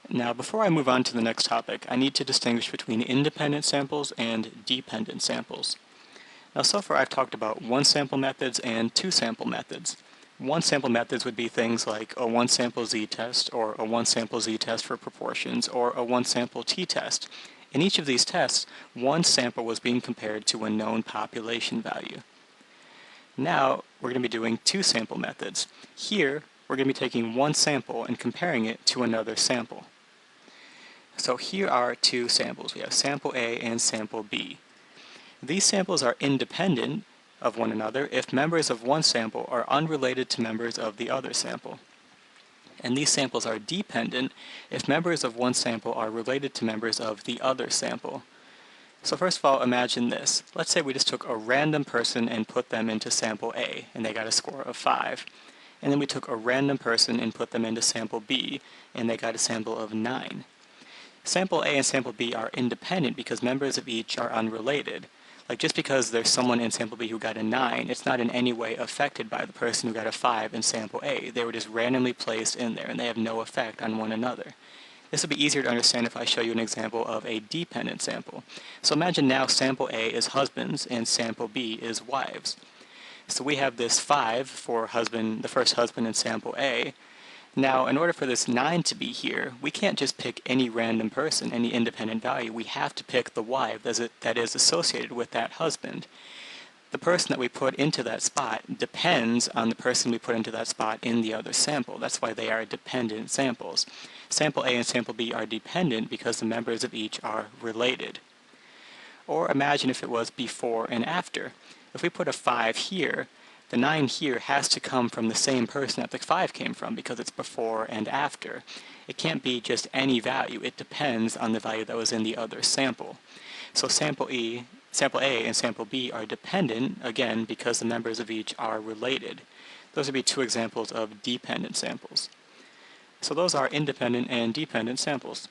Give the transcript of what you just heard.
Now, before I move on to the next topic, I need to distinguish between independent samples and dependent samples. Now, so far I've talked about one-sample methods and two-sample methods. One-sample methods would be things like a one-sample z-test, or a one-sample z-test for proportions, or a one-sample t-test. In each of these tests, one sample was being compared to a known population value. Now, we're going to be doing two-sample methods. Here, we're going to be taking one sample and comparing it to another sample. So here are two samples. We have sample A and sample B. These samples are independent of one another if members of one sample are unrelated to members of the other sample. And these samples are dependent if members of one sample are related to members of the other sample. So first of all, imagine this. Let's say we just took a random person and put them into sample A, and they got a score of 5. And then we took a random person and put them into sample B, and they got a sample of 9. Sample A and sample B are independent because members of each are unrelated. Like just because there's someone in sample B who got a 9, it's not in any way affected by the person who got a 5 in sample A. They were just randomly placed in there and they have no effect on one another. This will be easier to understand if I show you an example of a dependent sample. So imagine now sample A is husbands and sample B is wives. So we have this 5 for husband, the first husband in sample A. Now, in order for this 9 to be here, we can't just pick any random person, any independent value. We have to pick the wife that is associated with that husband. The person that we put into that spot depends on the person we put into that spot in the other sample. That's why they are dependent samples. Sample A and sample B are dependent because the members of each are related. Or imagine if it was before and after. If we put a 5 here, the 9 here has to come from the same person that the 5 came from because it's before and after. It can't be just any value. It depends on the value that was in the other sample. So sample A and sample B are dependent, again, because the members of each are related. Those would be two examples of dependent samples. So those are independent and dependent samples.